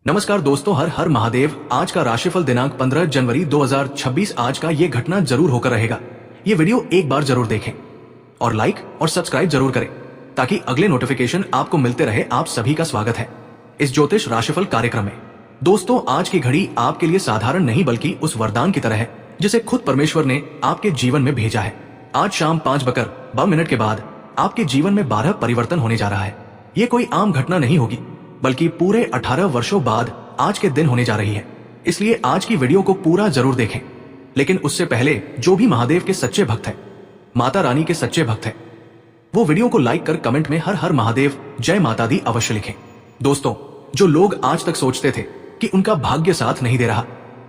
नमस्कार दोस्तों, हर हर महादेव। आज का राशिफल दिनांक 15 जनवरी 2026। आज का ये घटना जरूर होकर रहेगा। ये वीडियो एक बार जरूर देखें और लाइक और सब्सक्राइब जरूर करें ताकि अगले नोटिफिकेशन आपको मिलते रहे। आप सभी का स्वागत है इस ज्योतिष राशिफल कार्यक्रम में। दोस्तों, आज की घड़ी आपके लिए साधारण नहीं बल्कि उस वरदान की तरह है जिसे खुद परमेश्वर ने आपके जीवन में भेजा है। आज शाम 5:52 के बाद आपके जीवन में 12 परिवर्तन होने जा रहा है। ये कोई आम घटना नहीं होगी बल्कि पूरे 18 वर्षों बाद आज के दिन होने जा रही है। इसलिए आज की वीडियो को पूरा जरूर देखें। लेकिन उससे पहले जो भी महादेव के सच्चे भक्त हैं, माता रानी के सच्चे भक्त हैं, वो वीडियो को लाइक कर कमेंट में हर हर महादेव जय माता दी अवश्य लिखें। दोस्तों, जो लोग आज तक सोचते थे कि उनका भाग्य साथ नहीं दे रहा,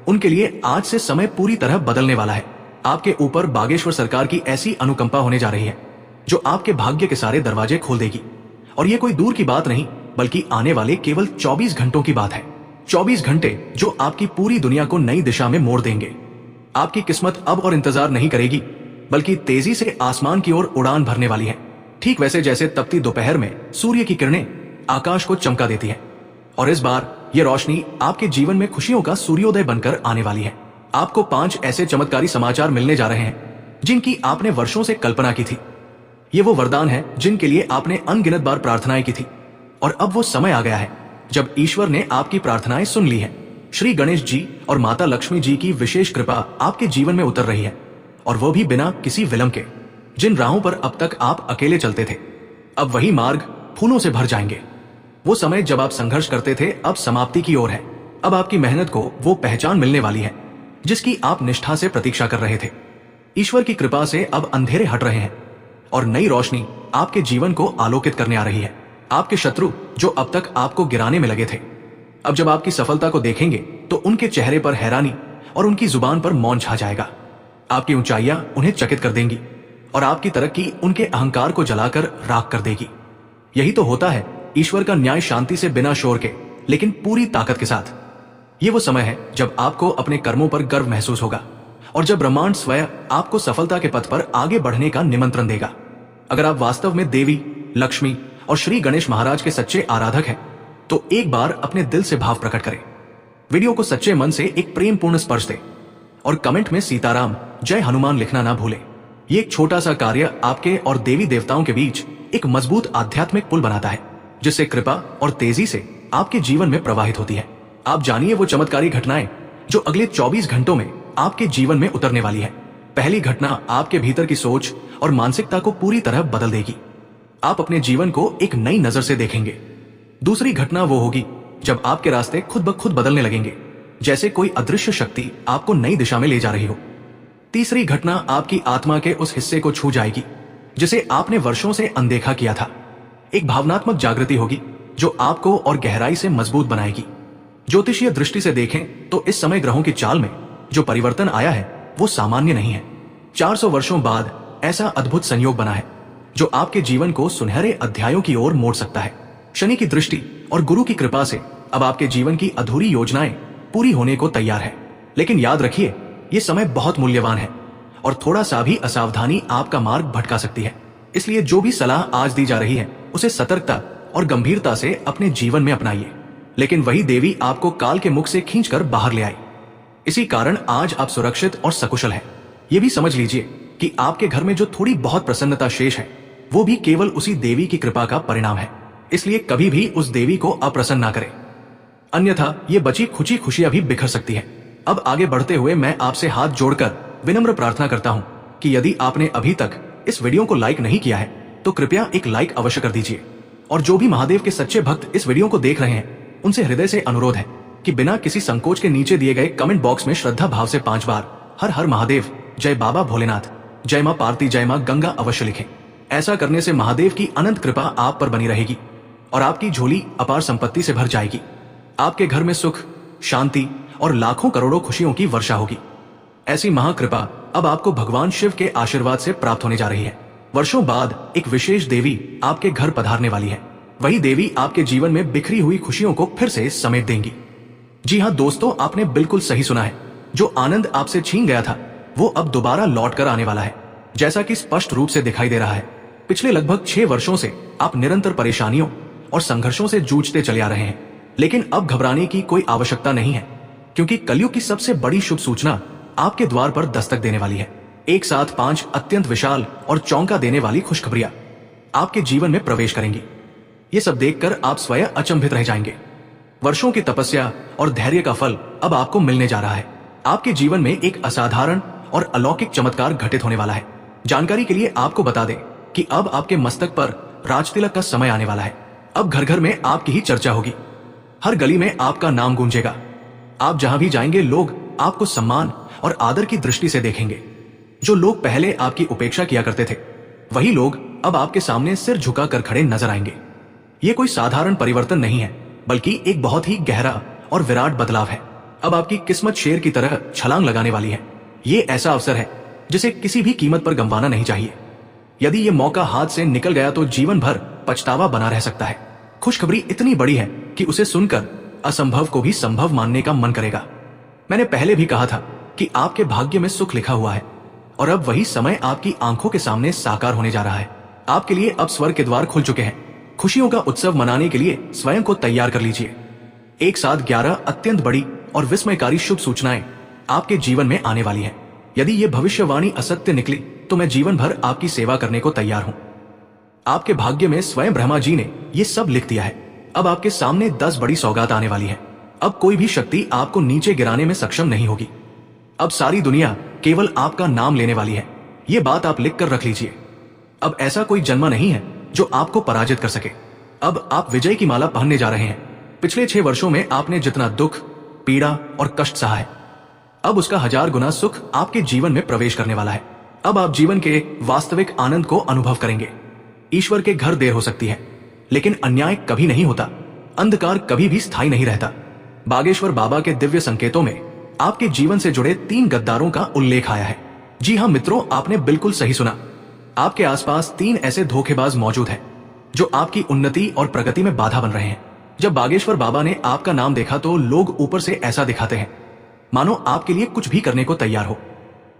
उनके लिए आज से समय पूरी तरह बदलने वाला है। आपके ऊपर बागेश्वर सरकार की ऐसी अनुकंपा होने जा रही है जो आपके भाग्य के सारे दरवाजे खोल देगी। और ये कोई दूर की बात नहीं बल्कि आने वाले केवल 24 घंटों की बात है। 24 घंटे जो आपकी पूरी दुनिया को नई दिशा में मोड़ देंगे। आपकी किस्मत अब और इंतजार नहीं करेगी बल्कि तेजी से आसमान की ओर उड़ान भरने वाली है। ठीक वैसे जैसे तपती दोपहर में सूर्य की किरणें आकाश को चमका देती है। और इस बार ये रोशनी आपके जीवन में खुशियों का सूर्योदय बनकर आने वाली है। आपको 5 ऐसे चमत्कारी समाचार मिलने जा रहे हैं जिनकी आपने वर्षों से कल्पना की थी। ये वो वरदान है जिनके लिए आपने अनगिनत बार प्रार्थनाएं की थी। और अब वो समय आ गया है जब ईश्वर ने आपकी प्रार्थनाएं सुन ली है। श्री गणेश जी और माता लक्ष्मी जी की विशेष कृपा आपके जीवन में उतर रही है, और वो भी बिना किसी विलंब के। जिन राहों पर अब तक आप अकेले चलते थे, अब वही मार्ग फूलों से भर जाएंगे। वो समय जब आप संघर्ष करते थे अब समाप्ति की ओर है। अब आपकी मेहनत को वो पहचान मिलने वाली है जिसकी आप निष्ठा से प्रतीक्षा कर रहे थे। ईश्वर की कृपा से अब अंधेरे हट रहे हैं और नई रोशनी आपके जीवन को आलोकित करने आ रही है। आपके शत्रु जो अब तक आपको गिराने में लगे थे, अब जब आपकी सफलता को देखेंगे तो उनके चेहरे पर हैरानी और उनकी जुबान पर मौन छा जाएगा। आपकी ऊंचाइयां उन्हें चकित कर देंगी और आपकी तरक्की उनके अहंकार को जलाकर राख कर देगी। यही तो होता है ईश्वर का न्याय, शांति से, बिना शोर के, लेकिन पूरी ताकत के साथ। ये वो समय है जब आपको अपने कर्मों पर गर्व महसूस होगा और जब ब्रह्मांड स्वयं आपको सफलता के पथ पर आगे बढ़ने का निमंत्रण देगा। अगर आप वास्तव में देवी लक्ष्मी और श्री गणेश महाराज के सच्चे आराधक हैं तो एक बार अपने दिल से भाव प्रकट करें। वीडियो को सच्चे मन से एक प्रेम पूर्ण स्पर्श दें और कमेंट में सीताराम जय हनुमान लिखना ना भूलें। ये एक छोटा सा कार्य आपके और देवी देवताओं के बीच एक मजबूत आध्यात्मिक पुल बनाता है जिससे कृपा और तेजी से आपके जीवन में प्रवाहित होती है। आप जानिए वो चमत्कारी घटनाएं जो अगले 24 घंटों में आपके जीवन में उतरने वाली है। पहली घटना आपके भीतर की सोच और मानसिकता को पूरी तरह बदल देगी। आप अपने जीवन को एक नई नजर से देखेंगे। दूसरी घटना वो होगी जब आपके रास्ते खुद ब खुद बदलने लगेंगे, जैसे कोई अदृश्य शक्ति आपको नई दिशा में ले जा रही हो। तीसरी घटना आपकी आत्मा के उस हिस्से को छू जाएगी जिसे आपने वर्षों से अनदेखा किया था। एक भावनात्मक जागृति होगी जो आपको और गहराई से मजबूत बनाएगी। ज्योतिषीय दृष्टि से देखें तो इस समय ग्रहों की चाल में जो परिवर्तन आया है वो सामान्य नहीं है। 400 वर्षों बाद ऐसा अद्भुत संयोग बना है जो आपके जीवन को सुनहरे अध्यायों की ओर मोड़ सकता है। शनि की दृष्टि और गुरु की कृपा से अब आपके जीवन की अधूरी योजनाएं पूरी होने को तैयार है। लेकिन याद रखिए, ये समय बहुत मूल्यवान है और थोड़ा सा भी असावधानी आपका मार्ग भटका सकती है। इसलिए जो भी सलाह आज दी जा रही है उसे सतर्कता और गंभीरता से अपने जीवन में अपनाइए। लेकिन वही देवी आपको काल के मुख से खींचकर बाहर ले आई। इसी कारण आज आप सुरक्षित और सकुशल हैं। ये भी समझ लीजिए कि आपके घर में जो थोड़ी बहुत प्रसन्नता शेष है वो भी केवल उसी देवी की कृपा का परिणाम है। इसलिए कभी भी उस देवी को अप्रसन्न ना करें, अन्यथा ये बची खुची खुशियां भी बिखर सकती है। अब आगे बढ़ते हुए मैं आपसे हाथ जोड़कर विनम्र प्रार्थना करता हूं कि यदि आपने अभी तक इस वीडियो को लाइक नहीं किया है तो कृपया एक लाइक अवश्य कर दीजिए। और जो भी महादेव के सच्चे भक्त इस वीडियो को देख रहे हैं उनसे हृदय से अनुरोध है कि बिना किसी संकोच के नीचे दिए गए कमेंट बॉक्स में श्रद्धा भाव से 5 बार हर हर महादेव, जय बाबा भोलेनाथ, जय मां पार्वती, जय मां गंगा अवश्य लिखें। ऐसा करने से महादेव की अनंत कृपा आप पर बनी रहेगी और आपकी झोली अपार संपत्ति से भर जाएगी। आपके घर में सुख, शांति और लाखों करोड़ों खुशियों की वर्षा होगी। ऐसी महाकृपा अब आपको भगवान शिव के आशीर्वाद से प्राप्त होने जा रही है। वर्षों बाद एक विशेष देवी आपके घर पधारने वाली है। वही देवी आपके जीवन में बिखरी हुई खुशियों को फिर से समेट देंगी। जी हाँ दोस्तों, आपने बिल्कुल सही सुना है। जो आनंद आपसे छीन गया था वो अब दोबारा लौट कर आने वाला है। जैसा कि स्पष्ट रूप से दिखाई दे रहा है, पिछले लगभग 6 वर्षों से आप निरंतर परेशानियों और संघर्षों से जूझते चले आ रहे हैं। लेकिन अब घबराने की कोई आवश्यकता नहीं है, क्योंकि कलयुग की सबसे बड़ी शुभ सूचना आपके द्वार पर दस्तक देने वाली है। एक साथ 5 अत्यंत विशाल और चौंका देने वाली खुशखबरियां आपके जीवन में प्रवेश करेंगी। ये सब देखकर आप स्वयं अचंभित रह जाएंगे। वर्षों की तपस्या और धैर्य का फल अब आपको मिलने जा रहा है। आपके जीवन में एक असाधारण और अलौकिक चमत्कार घटित होने वाला है। जानकारी के लिए आपको बता दें कि अब आपके मस्तक पर राजतिलक का समय आने वाला है। अब घर घर में आपकी ही चर्चा होगी, हर गली में आपका नाम गूंजेगा। आप जहां भी जाएंगे लोग आपको सम्मान और आदर की दृष्टि से देखेंगे। जो लोग पहले आपकी उपेक्षा किया करते थे, वही लोग अब आपके सामने सिर झुकाकर खड़े नजर आएंगे। ये कोई साधारण परिवर्तन नहीं है, बल्कि एक बहुत ही गहरा और विराट बदलाव है। अब आपकी किस्मत शेर की तरह छलांग लगाने वाली है। ये ऐसा अवसर है जिसे किसी भी कीमत पर गंवाना नहीं चाहिए। यदि ये मौका हाथ से निकल गया तो जीवन भर पछतावा बना रह सकता है। खुशखबरी इतनी बड़ी है कि उसे सुनकर असंभव को भी संभव मानने का मन करेगा। मैंने पहले भी कहा था कि आपके भाग्य में सुख लिखा हुआ है, और अब वही समय आपकी आंखों के सामने साकार होने जा रहा है। आपके लिए अब स्वर्ग के द्वार खुल चुके हैं। खुशियों का उत्सव मनाने के लिए स्वयं को तैयार कर लीजिए। एक साथ 11 अत्यंत बड़ी और विस्मयकारी शुभ सूचनाएं आपके जीवन में आने वाली हैं। यदि ये भविष्यवाणी असत्य निकली तो मैं जीवन भर आपकी सेवा करने को तैयार हूं। आपके भाग्य में स्वयं ब्रह्मा जी ने ये सब लिख दिया है। अब आपके सामने 10 बड़ी सौगात आने वाली है। अब कोई भी शक्ति आपको नीचे गिराने में सक्षम नहीं होगी। अब सारी दुनिया केवल आपका नाम लेने वाली है। ये बात आप लिख कर रख लीजिए। अब ऐसा कोई जन्मा नहीं है जो आपको पराजित कर सके। अब आप विजय की माला पहनने जा रहे हैं। पिछले 6 वर्षों में आपने जितना दुख, पीड़ा और कष्ट सहा है, अब उसका 1000 गुना सुख आपके जीवन में प्रवेश करने वाला है। अब आप जीवन के वास्तविक आनंद को अनुभव करेंगे। ईश्वर के घर देर हो सकती है, लेकिन अन्याय कभी नहीं होता। अंधकार कभी भी स्थायी नहीं रहता। बागेश्वर बाबा के दिव्य संकेतों में आपके जीवन से जुड़े 3 गद्दारों का उल्लेख आया है। जी हाँ मित्रों, आपने बिल्कुल सही सुना। आपके आसपास 3 ऐसे धोखेबाज मौजूद हैं जो आपकी उन्नति और प्रगति में बाधा बन रहे हैं। जब बागेश्वर बाबा ने आपका नाम देखा तो लोग ऊपर से ऐसा दिखाते हैं मानो आपके लिए कुछ भी करने को तैयार हो,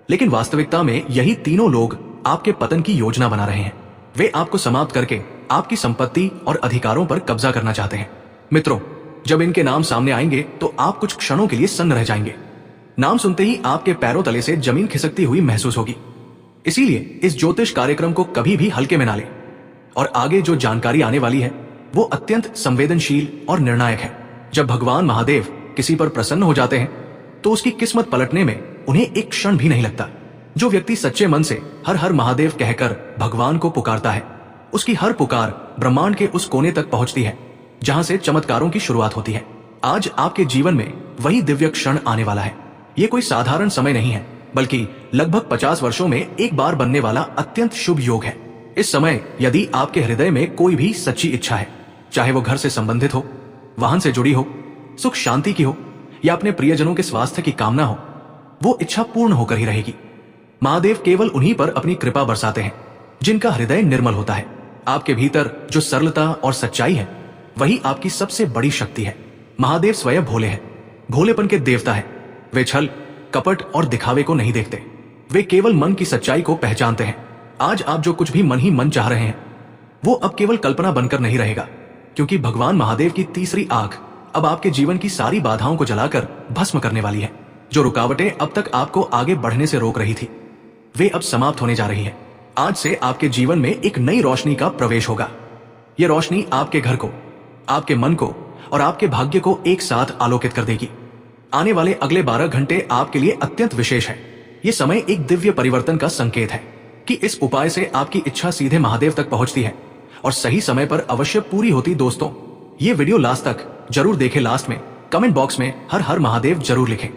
लेकिन वास्तविकता में यही तीनों लोग आपके पतन की योजना बना रहे हैं। वे आपको समाप्त करके आपकी संपत्ति और अधिकारों पर कब्जा करना चाहते हैं। मित्रों, जब इनके नाम सामने आएंगे तो आप कुछ क्षणों के लिए सन्न रह जाएंगे। नाम सुनते ही आपके पैरों तले से जमीन खिसकती हुई महसूस होगी। इसीलिए इस ज्योतिष कार्यक्रम को कभी भी हल्के में ना लें। और आगे जो जानकारी आने वाली है वो अत्यंत संवेदनशील और निर्णायक है। जब भगवान महादेव किसी पर प्रसन्न हो जाते हैं तो उसकी किस्मत पलटने में उन्हें एक क्षण भी नहीं लगता। जो व्यक्ति सच्चे मन से हर हर महादेव कहकर भगवान को पुकारता है, उसकी हर पुकार ब्रह्मांड के उस कोने तक पहुंचती है जहां से चमत्कारों की शुरुआत होती है। आज आपके जीवन में वही दिव्य क्षण आने वाला है। ये कोई साधारण समय नहीं है, बल्कि लगभग 50 वर्षों में एक बार बनने वाला अत्यंत शुभ योग है। इस समय यदि आपके हृदय में कोई भी सच्ची इच्छा है, चाहे वो घर से संबंधित हो, वाहन से जुड़ी हो, सुख शांति की हो या अपने प्रियजनों के स्वास्थ्य की कामना हो, वो इच्छा पूर्ण होकर ही रहेगी। महादेव केवल उन्हीं पर अपनी कृपा बरसाते हैं जिनका हृदय निर्मल होता है। आपके भीतर जो सरलता और सच्चाई है वही आपकी सबसे बड़ी शक्ति है। महादेव स्वयं भोले हैं, भोलेपन के देवता है। वे छल, कपट और दिखावे को नहीं देखते। वे केवल मन की सच्चाई को पहचानते हैं। आज आप जो कुछ भी मन ही मन चाह रहे हैं वो अब केवल कल्पना बनकर नहीं रहेगा, क्योंकि भगवान महादेव की तीसरी आंख अब आपके जीवन की सारी बाधाओं को जलाकर भस्म करने वाली है। जो रुकावटें अब तक आपको आगे बढ़ने से रोक रही थी, वे अब समाप्त होने जा रही है। आज से आपके जीवन में एक नई रोशनी का प्रवेश होगा। यह रोशनी आपके घर को, आपके मन को और आपके भाग्य को एक साथ आलोकित कर देगी। आने वाले अगले 12 घंटे आपके लिए अत्यंत विशेष है। ये समय एक दिव्य परिवर्तन का संकेत है कि इस उपाय से आपकी इच्छा सीधे महादेव तक पहुंचती है और सही समय पर अवश्य पूरी होती। दोस्तों, ये वीडियो लास्ट तक जरूर देखें। लास्ट में कमेंट बॉक्स में हर हर महादेव जरूर लिखें।